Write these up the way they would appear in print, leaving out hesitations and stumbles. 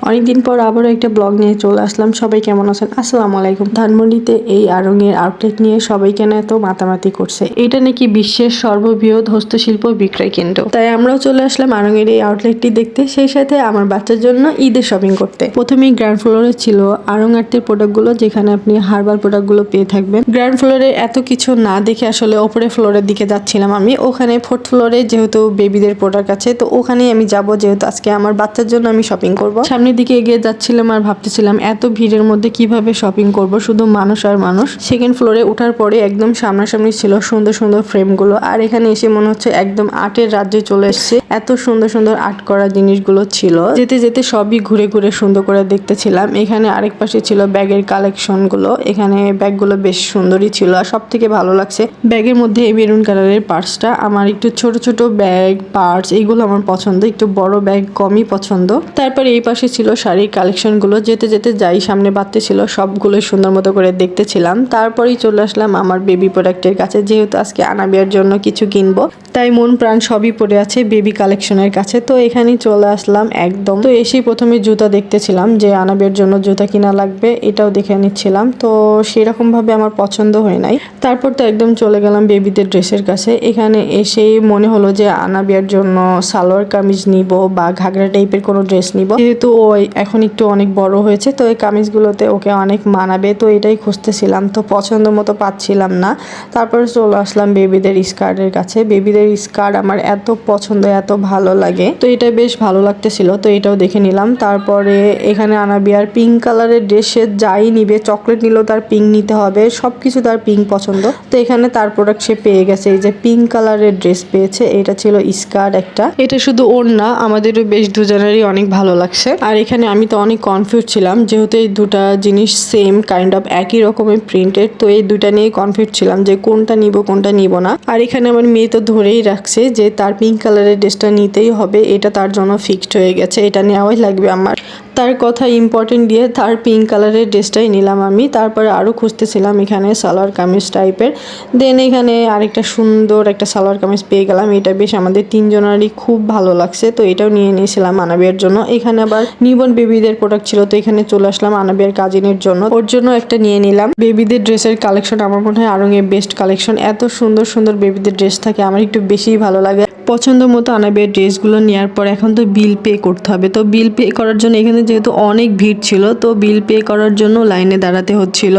অনেকদিন পর আবারও একটা ব্লগ নিয়ে চলে আসলাম। সবাই কেমন আছেন? আসসালামু আলাইকুম। ধানমন্ডিতে এই আড়ং-এর আউটলেট নিয়ে সবাই কেন এত মাতামাতি করছে। এটা নাকি বিশ্বের সর্ববৃহৎ হস্তশিল্প বিক্রয় কেন্দ্র। তাই আমরাও চলে আসলাম আড়ং-এর এই আউটলেটটি দেখতে, সেই সাথে আমার বাচ্চার জন্য ঈদের শপিং করতে। প্রথমেই গ্রাউন্ড ফ্লোরে ছিল আড়ং আর্টের প্রোডাক্টগুলো, যেখানে আপনি হার্বাল প্রোডাক্টগুলো পেয়ে থাকবেন। গ্রাউন্ড ফ্লোরে এত কিছু না দেখে আসলে ওপরে ফ্লোরের দিকে যাচ্ছিলাম আমি। ওখানে ফোর্থ ফ্লোরে যেহেতু বেবিদের প্রোডাক্ট আছে, তো ওখানেই আমি যাব, যেহেতু আজকে আমার বাচ্চার জন্য আমি শপিং করব। সামনের দিকে এগিয়ে যাচ্ছিলাম আর ভাবতেছিলাম এত ভিড়ের মধ্যে কিভাবে শপিং করব, শুধু মানুষ আর মানুষ। সেকেন্ড ফ্লোরে ওঠার পরে একদম সামনাসামনি ছিল সুন্দর সুন্দর ফ্রেমগুলো, আর এখানে এসে মনে হচ্ছে একদম আর্টের রাজ্যে চলে এসেছে। এত সুন্দর সুন্দর আর্ট করা জিনিসগুলো ছিল, যেতে যেতে সবই ঘুরে ঘুরে সুন্দর করে দেখতেছিলাম। এখানে আরেক পাশে ছিল ব্যাগের কালেকশন গুলো। এখানে ব্যাগগুলো বেশ সুন্দরই ছিল, আর সব থেকে ভালো লাগছে ব্যাগের মধ্যে এই মেরুন কালারের পার্সটা। আমার একটু ছোট ছোট ব্যাগ পার্স এইগুলো আমার পছন্দ, একটু বড় ব্যাগ কমই পছন্দ। তারপরে এই পাশে ছিল শাড়ির কালেকশন গুলো, যেতে যেতে যাই সামনে বাড়তে ছিল সবগুলো সুন্দর মতো করে দেখতেছিলাম। তারপরেই চলে আসলাম আমার বেবি প্রোডাক্টের কাছে, যেহেতু আজকে আনাবিয়ার জন্য কিছু কিনবো, তাই মন প্রাণ সবই পড়ে আছে বেবি কালেকশনের কাছে। তো এখানেই চলে আসলাম একদম। তো এসেই প্রথমে জুতা দেখতেছিলাম যে আনাবিয়ার জন্য জুতা কিনা লাগবে, এটাও দেখে নিচ্ছিলাম। তো সেরকম ভাবে আমার পছন্দ হয় নাই। তারপর তো একদম চলে গেলাম বেবিদের ড্রেসের কাছে। এখানে এসেই মনে হলো যে আনাবিয়ার জন্য সালোয়ার কামিজ নিব বা ঘাগরা টাইপের কোনো ড্রেস নিব, যেহেতু ও এখন একটু অনেক বড় হয়েছে, তো এই কামিজগুলোতে ওকে অনেক মানাবে। তো এটাই খুঁজতেছিলাম, তো পছন্দ মতো পাচ্ছিলাম না। তারপরে চলে আসলাম বেবিদের স্কার্টের কাছে। বেবিদের স্কার্ট আমার এত পছন্দ, এত ভালো লাগে, তো এটা বেশ ভালো লাগতেছিল, তো এটাও দেখে নিলাম। তারপরে এখানে আনাবিয়ার পিঙ্ক কালারের ড্রেসে যাই নিবে, চকলেট নিলেও তার পিঙ্ক নিতে হবে, সবকিছু তার পিঙ্ক পছন্দ। তো এখানে তার প্রোডাক্ট সে পেয়ে গেছে, এই যে পিঙ্ক কালারের ড্রেস পেয়েছে। এটা ছিল স্কার্ট একটা, এটা শুধু ওর না, আমাদেরও বেশ দুজনেরই অনেক ভালো লাগছে। আর এখানে আমি তো অনেক কনফিউজ ছিলাম, যেহেতু এই দুটা জিনিস সেম কাইন্ড অফ একই রকমের প্রিন্টেড, তো এই দুটা নিয়ে কনফিউজ ছিলাম যে কোনটা নিব কোনটা নিব না। আর এখানে আমার মেয়ে তো ধরেই রাখছে যে তার পিঙ্ক কালারের ড্রেসটা নিতেই হবে, এটা তার জন্য ফিক্সড হয়ে গেছে, এটা নেওয়াই লাগবে আমার। তার কথা ইম্পর্টেন্ট দিয়ে তার পিঙ্ক কালারের ড্রেসটাই নিলাম আমি। তারপরে আরও খুঁজতেছিলাম এখানে সালোয়ার কামিজ টাইপের, দেন এখানে আরেকটা সুন্দর একটা সালোয়ার কামিজ পেয়ে গেলাম। এটা বেশ আমাদের তিনজনেরই খুব ভালো লাগছে, তো এটাও নিয়ে নিয়েছিলাম আনাবিয়ার জন্য। এখানে আবার নিবন বেবিদের প্রোডাক্ট ছিল, তো এখানে চলে আসলাম আনাবিয়ার কাজিনের জন্য, ওর জন্য একটা নিয়ে নিলাম। বেবিদের ড্রেসের কালেকশন আমার মনে হয় আড়ং-এর বেস্ট কালেকশন। এত সুন্দর সুন্দর বেবিদের ড্রেস থাকে, আমার একটু বেশিই ভালো লাগে। পছন্দ মতো আনাবিয়ার ড্রেসগুলো নেওয়ার পর এখন তো বিল পে করতে হবে। তো বিল পে করার জন্য এখানে যেহেতু অনেক ভিড় ছিল, তো বিল পে করার জন্য লাইনে দাঁড়াতে হচ্ছিল।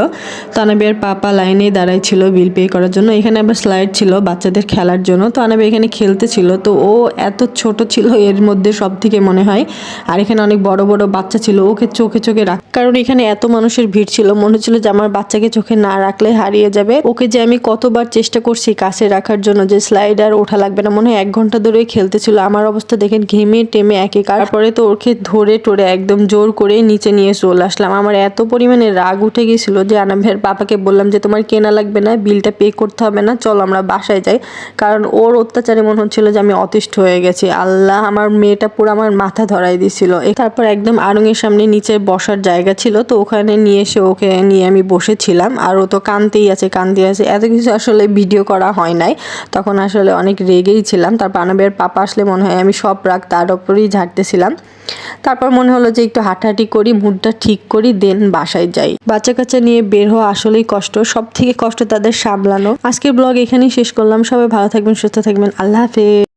তো আনাবিয়ার পাপা লাইনে দাঁড়াইছিল বিল পে করার জন্য। এখানে আবার স্লাইড ছিল বাচ্চাদের খেলার জন্য, তো আনাবিয়া এখানে খেলতেছিল। তো ও এত ছোট ছিল এর মধ্যে সব থেকে মনে হয়, আর এখানে অনেক বড় বড় বাচ্চা ছিল, ওকে চোখে চোখে রাখ, কারণ এখানে এত মানুষের ভিড় ছিল, মনে হচ্ছিল যে আমার বাচ্চাকে চোখে না রাখলে হারিয়ে যাবে। ওকে যে আমি কতবার চেষ্টা করছি কাছে রাখার জন্য, যে স্লাইডার ওঠা লাগবে না, মনে হয় 1 ঘন্টা ধরে খেলতেছিল। আমার অবস্থা দেখেন ঘেমে টেমে একেকার। তারপরে তো ওকে ধরে টোরে একদম জোর করে নিচে নিয়ে চলে আসলাম। আমার এত পরিমাণে রাগ উঠে গেছিল যে আনাবিয়ার পাপাকে বললাম যে তোমার কেনা লাগবে না, বিলটা পে করতে হবে না, চলো আমরা বাসায় যাই। কারণ ওর অত্যাচারে মনে হচ্ছিল যে আমি অতিষ্ঠ হয়ে গেছি। আল্লাহ, আমার মেয়েটা পুরো আমার মাথা ধরাই দিছিল। তারপর একদম আড়ং-এর সামনে নিচে বসার জায়গা ছিল, তো ওখানে নিয়ে এসে ওকে নিয়ে আমি বসেছিলাম। আর ও তো কাঁদতেই আছে কাঁদতেই আছে, এত কিছু আসলে ভিডিও করা হয় নাই, তখন আসলে অনেক রেগেই ছিলাম। তারপর আনাবিয়ার পাপা আসলে মনে হয় আমি সব রাগ তার উপরেই ঝাড়তেছিলাম। তারপর মনে হলো যে একটু হাঁটাহাঁটি করি, মুডটা ঠিক করি, দেন বাসায় যাই। বাচ্চা কাচ্চা নিয়ে বের হওয়া আসলেই কষ্ট, সব থেকে কষ্ট তাদের সামলানো। আজকের ব্লগ এখানেই শেষ করলাম। সবাই ভালো থাকবেন, সুস্থ থাকবেন, আল্লাহ হাফেজ।